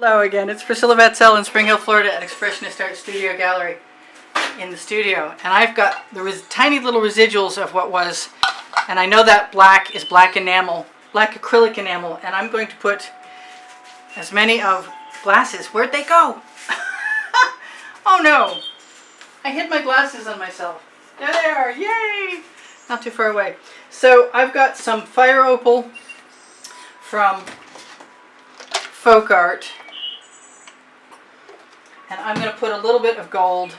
Hello again, it's Priscilla Batzell in Spring Hill, Florida at Expressionist Art Studio Gallery in the studio. And I've got the tiny little residuals of what was, and I know that black is black enamel, black acrylic enamel, and I'm going to put as many of glasses. Where'd they go? Oh no! I hid my glasses on myself. There they are, yay! Not too far away. So I've got some fire opal from Folk Art. And I'm going to put a little bit of gold,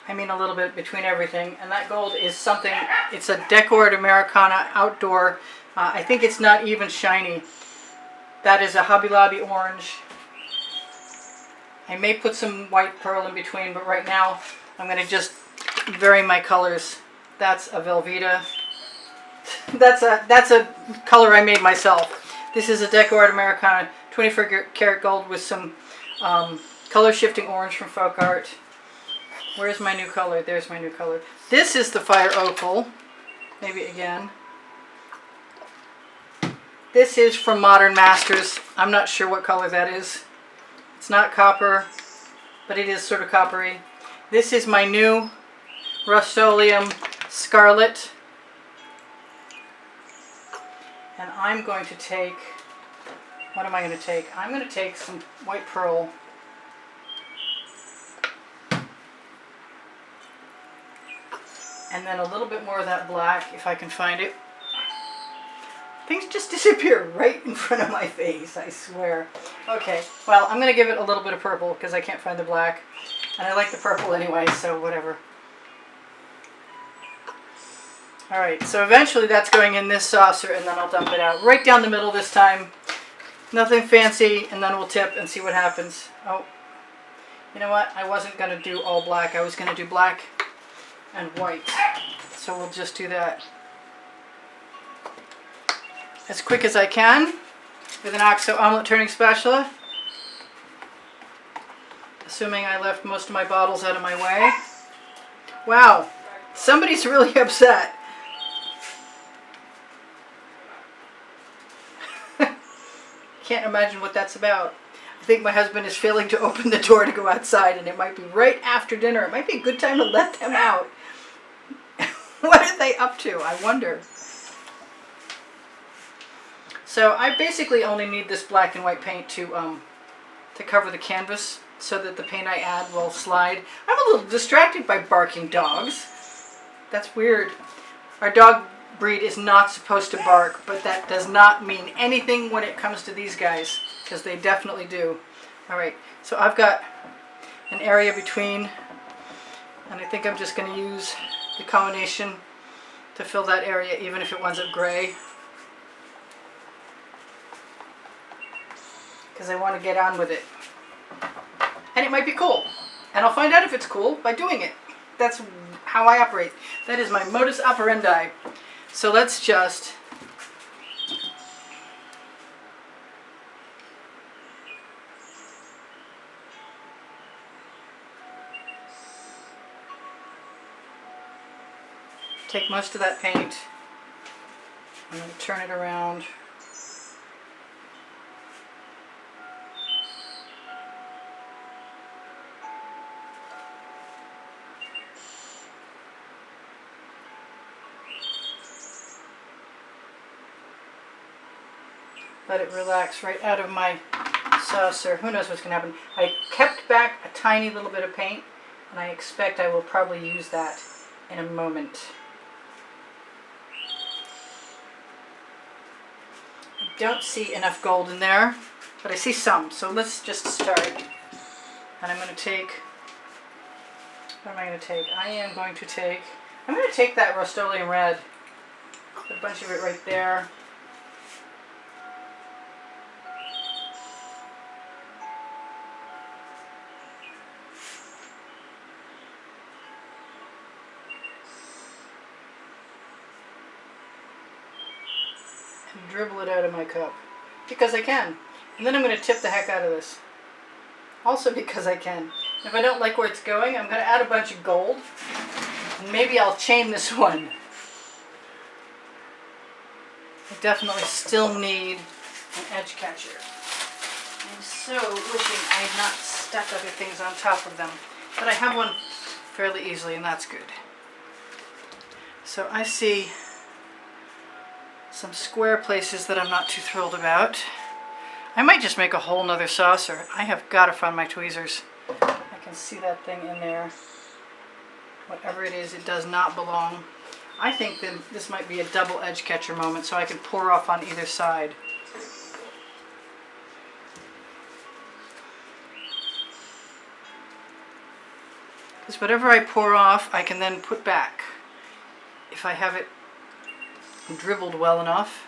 a little bit between everything, and that gold is something, it's a Decor Americana outdoor, I think it's not even shiny. That is a Hobby Lobby orange. I may put some white pearl in between, but right now I'm going to just vary my colors. That's a Velveeta. That's a color I made myself. This is a Decor Americana 24 karat gold with some color shifting orange from Folk Art. Where's my new color? There's my new color. This is the fire opal. Maybe again. This is from Modern Masters. I'm not sure what color that is. It's not copper, but it is sort of coppery. This is my new Rust-Oleum Scarlet. And I'm going to take, what am I going to take? I'm going to take some white pearl. And then a little bit more of that black, if I can find it. Things just disappear right in front of my face, I swear. Okay, well, I'm going to give it a little bit of purple because I can't find the black. And I like the purple anyway, so whatever. Alright, so eventually that's going in this saucer and then I'll dump it out. Right down the middle this time. Nothing fancy, and then we'll tip and see what happens. Oh, you know what? I wasn't going to do all black. I was going to do black and white. So we'll just do that as quick as I can with an OXO omelet turning spatula. Assuming I left most of my bottles out of my way. Wow, somebody's really upset. Can't imagine what that's about. I think my husband is failing to open the door to go outside, and it might be right after dinner. It might be a good time to let them out. What are they up to? I wonder. So I basically only need this black and white paint to cover the canvas so that the paint I add will slide. I'm a little distracted by barking dogs. That's weird. Our dog breed is not supposed to bark, but that does not mean anything when it comes to these guys, because they definitely do. Alright, so I've got an area between, and I think I'm just going to use the combination to fill that area, even if it winds up gray. Because I want to get on with it. And it might be cool. And I'll find out if it's cool by doing it. That's how I operate. That is my modus operandi. So let's just take most of that paint. I'm going to turn it around. Let it relax right out of my saucer. Who knows what's going to happen. I kept back a tiny little bit of paint, and I expect I will probably use that in a moment. I don't see enough gold in there, but I see some, so let's just start. And I'm going to take, what am I going to take? I'm going to take that Rust-Oleum red, put a bunch of it right there. And dribble it out of my cup because I can. And then I'm going to tip the heck out of this. Also because I can. If I don't like where it's going, I'm going to add a bunch of gold. And maybe I'll chain this one. I definitely still need an edge catcher. I'm so wishing I had not stuck other things on top of them. But I have one fairly easily, and that's good. So I see some square places that I'm not too thrilled about. I might just make a whole nother saucer. I have got to find my tweezers. I can see that thing in there. Whatever it is, it does not belong. I think that this might be a double edge catcher moment, so I can pour off on either side. Because whatever I pour off, I can then put back if I have it dribbled well enough.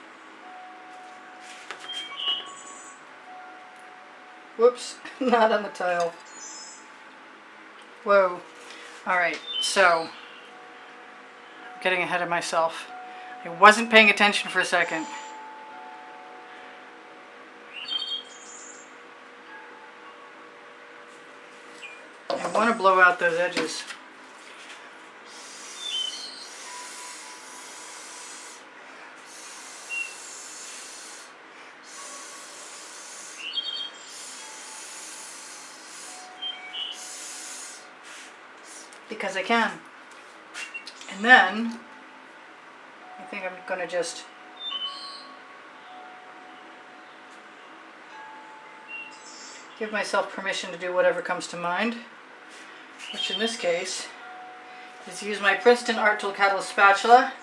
Whoops, not on the tile. Whoa. Alright, so I'm getting ahead of myself. I wasn't paying attention for a second. I want to blow out those edges. Because I can. And then I think I'm going to just give myself permission to do whatever comes to mind, which in this case is use my Princeton Art Tool Catalyst spatula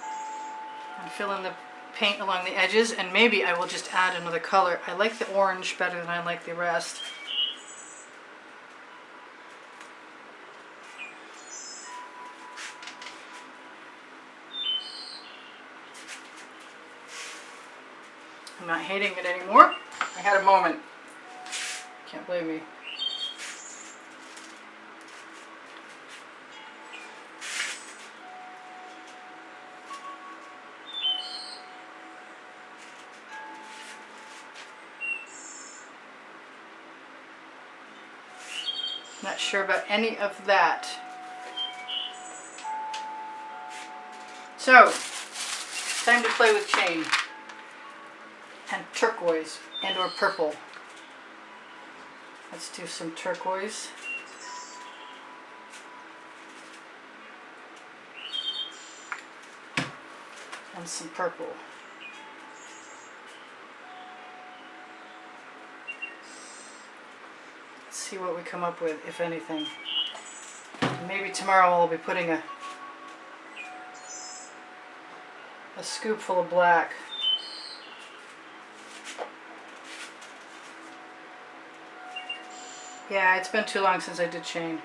and fill in the paint along the edges, and maybe I will just add another color. I like the orange better than I like the rest. I'm not hating it anymore. I had a moment. Can't blame me. Not sure about any of that. So, time to play with chain. And turquoise and or purple. Let's do some turquoise. And some purple. Let's see what we come up with, if anything. Maybe tomorrow I'll be putting a scoop full of black. Yeah, it's been too long since I did chain.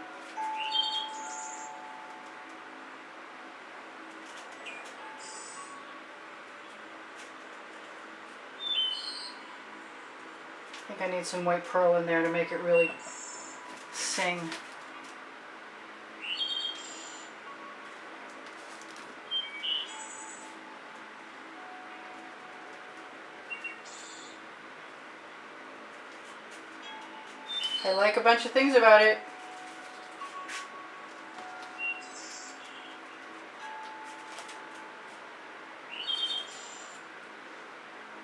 I think I need some white pearl in there to make it really sing. I like a bunch of things about it.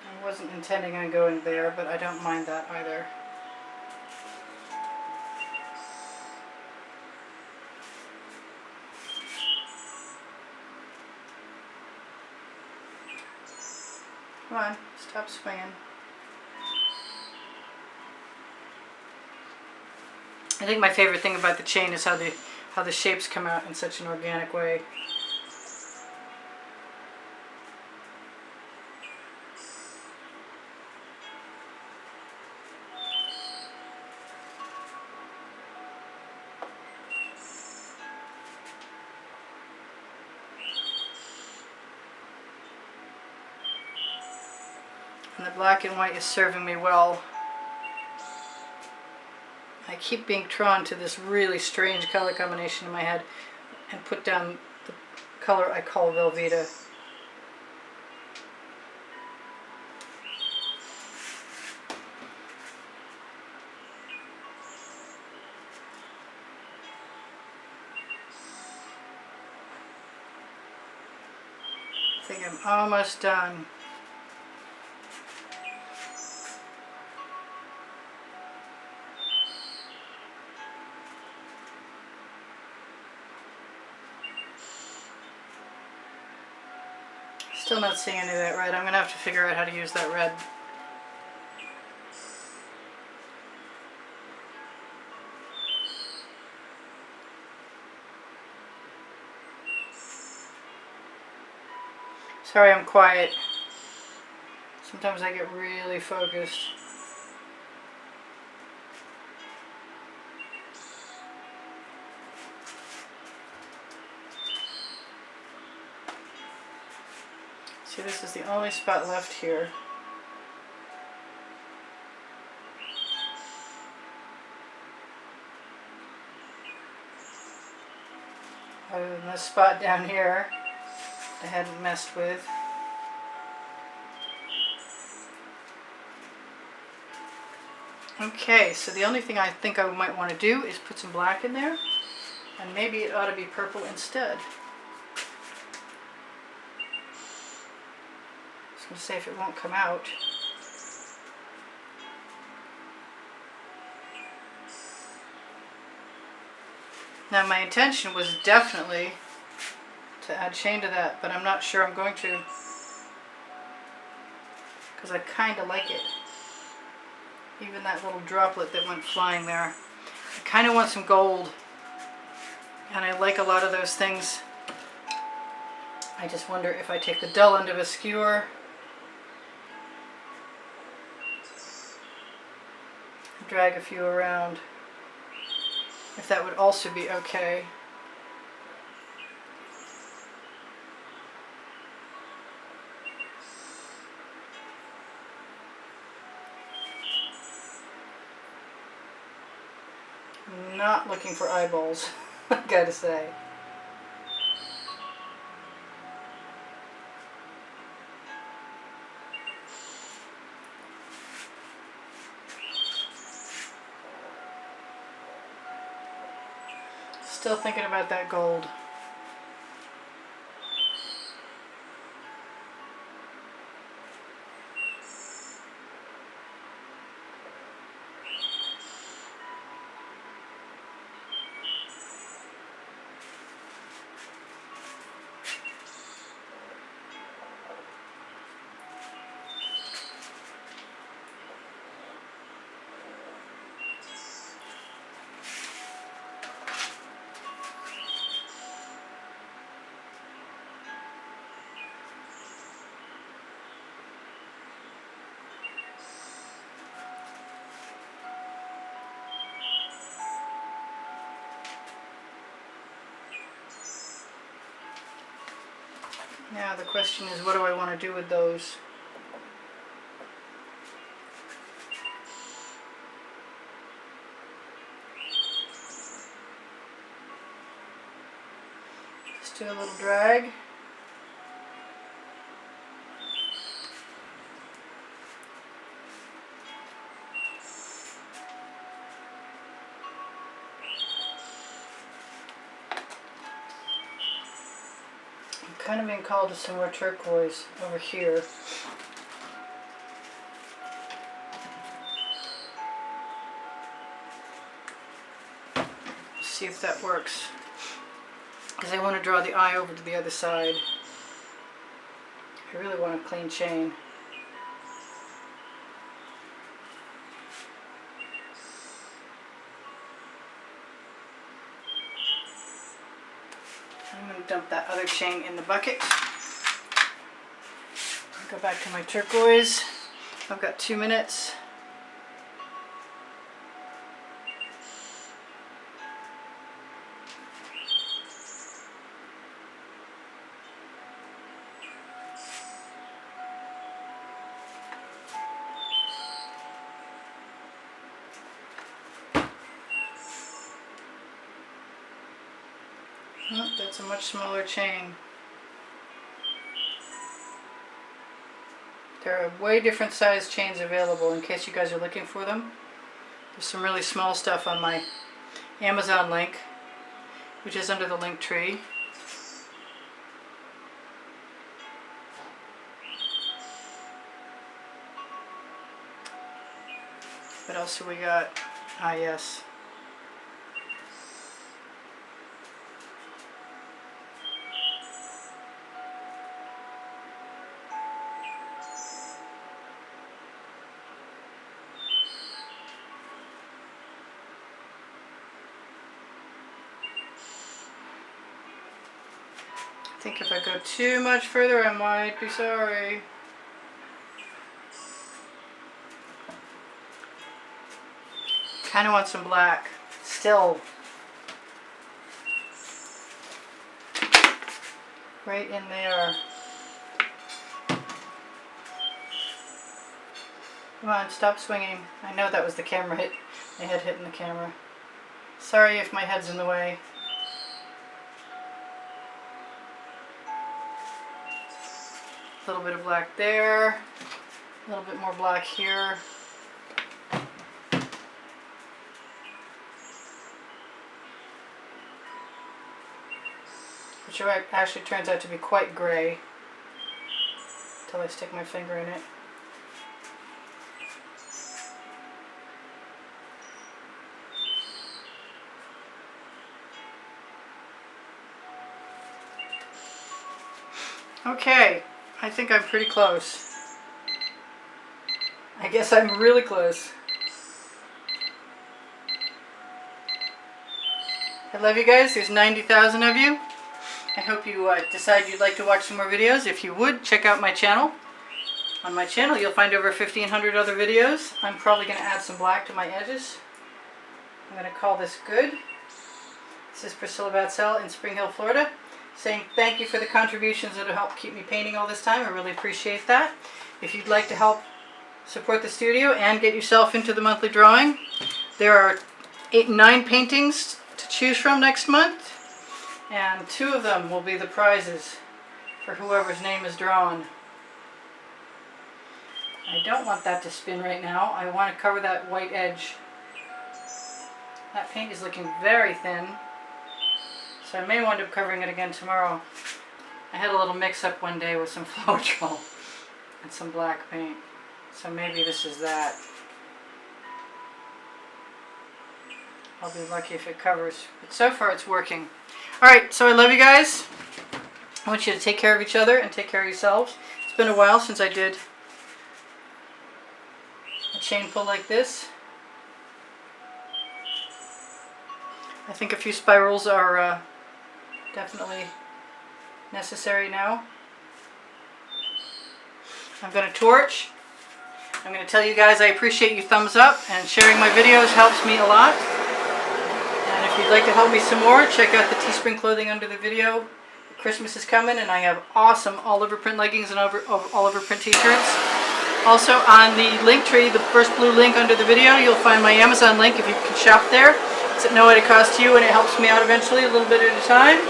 I wasn't intending on going there, but I don't mind that either. Come on, stop swinging. I think my favorite thing about the chain is how the shapes come out in such an organic way. And the black and white is serving me well. I keep being drawn to this really strange color combination in my head and put down the color I call Velveeta. I think I'm almost done. Still not seeing any of that red. I'm going to have to figure out how to use that red. Sorry I'm quiet. Sometimes I get really focused. See, this is the only spot left here. Other than this spot down here I hadn't messed with. Okay, so the only thing I think I might want to do is put some black in there, and maybe it ought to be purple instead. I was going to say if it won't come out. Now my intention was definitely to add shade to that, but I'm not sure I'm going to, because I kind of like it. Even that little droplet that went flying there. I kind of want some gold, and I like a lot of those things. I just wonder if I take the dull end of a skewer and drag a few around, if that would also be okay. Not looking for eyeballs, I gotta say. Still thinking about that gold. Now the question is, what do I want to do with those? Just do a little drag. Kind of being called to some more turquoise over here. See if that works, because I want to draw the eye over to the other side. I really want a clean chain. I'm going to dump that other chain in the bucket. I'll go back to my turquoise. I've got 2 minutes. Oh, that's a much smaller chain. There are way different size chains available in case you guys are looking for them. There's some really small stuff on my Amazon link, which is under the link tree. What else have we got? Ah, yes. I think if I go too much further, I might be sorry. Kind of want some black. Still. Right in there. Come on, stop swinging. I know that was the camera hit. My head hitting the camera. Sorry if my head's in the way. A little bit of black there. A little bit more black here. Which actually turns out to be quite gray until I stick my finger in it. Okay, I think I'm pretty close. I guess I'm really close. I love you guys. There's 90,000 of you. I hope you decide you'd like to watch some more videos. If you would, check out my channel. On my channel, you'll find over 1,500 other videos. I'm probably going to add some black to my edges. I'm going to call this good. This is Priscilla Batzell in Spring Hill, Florida, saying thank you for the contributions that have helped keep me painting all this time. I really appreciate that. If you'd like to help support the studio and get yourself into the monthly drawing, there are 9 paintings to choose from next month, and 2 of them will be the prizes for whoever's name is drawn. I don't want that to spin right now. I want to cover that white edge. That paint is looking very thin, so I may wind up covering it again tomorrow. I had a little mix-up one day with some Floetrol and some black paint, so maybe this is that. I'll be lucky if it covers, but so far it's working. Alright, so I love you guys. I want you to take care of each other and take care of yourselves. It's been a while since I did a chain pull like this. I think a few spirals are definitely necessary now. I'm going to torch. I'm going to tell you guys I appreciate you thumbs up, and sharing my videos helps me a lot. And if you'd like to help me some more, check out the Teespring clothing under the video. Christmas is coming, and I have awesome all-over print leggings and all-over print t-shirts. Also on the link tree, the first blue link under the video, you'll find my Amazon link if you can shop there. It's at no added cost to you, and it helps me out eventually, a little bit at a time.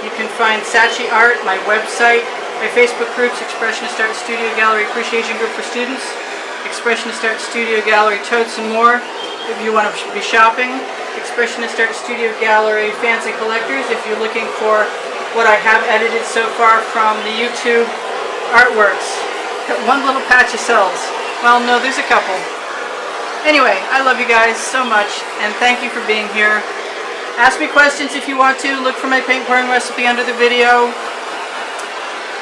You can find Saatchi Art, my website, my Facebook groups, Expressionist Art Studio Gallery Appreciation Group for Students, Expressionist Art Studio Gallery Totes and more if you want to be shopping, Expressionist Art Studio Gallery Fans and Collectors if you're looking for what I have edited so far from the YouTube artworks. Got one little patch of cells. Well, no, there's a couple. Anyway, I love you guys so much, and thank you for being here. Ask me questions if you want to. Look for my paint pouring recipe under the video.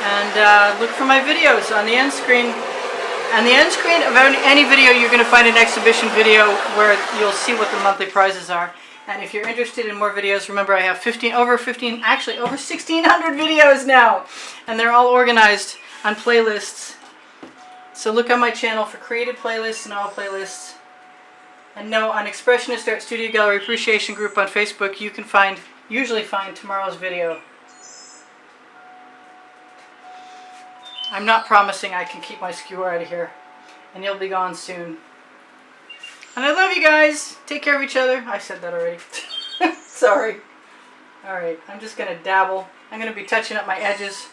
And look for my videos on the end screen. On the end screen of any video, you're going to find an exhibition video where you'll see what the monthly prizes are. And if you're interested in more videos, remember I have over 1,600 videos now. And they're all organized on playlists. So look on my channel for created playlists and all playlists. And no, on Expressionist Art Studio Gallery Appreciation Group on Facebook, you can usually find tomorrow's video. I'm not promising I can keep my skewer out of here, and you'll be gone soon. And I love you guys. Take care of each other. I said that already. Sorry. Alright, I'm just going to dabble. I'm going to be touching up my edges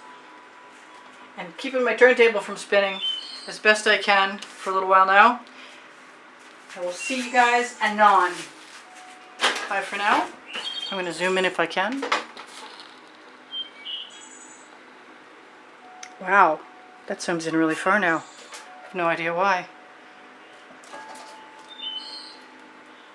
and keeping my turntable from spinning as best I can for a little while now. I will see you guys anon. Bye for now. I'm going to zoom in if I can. Wow, that zooms in really far now. I have no idea why.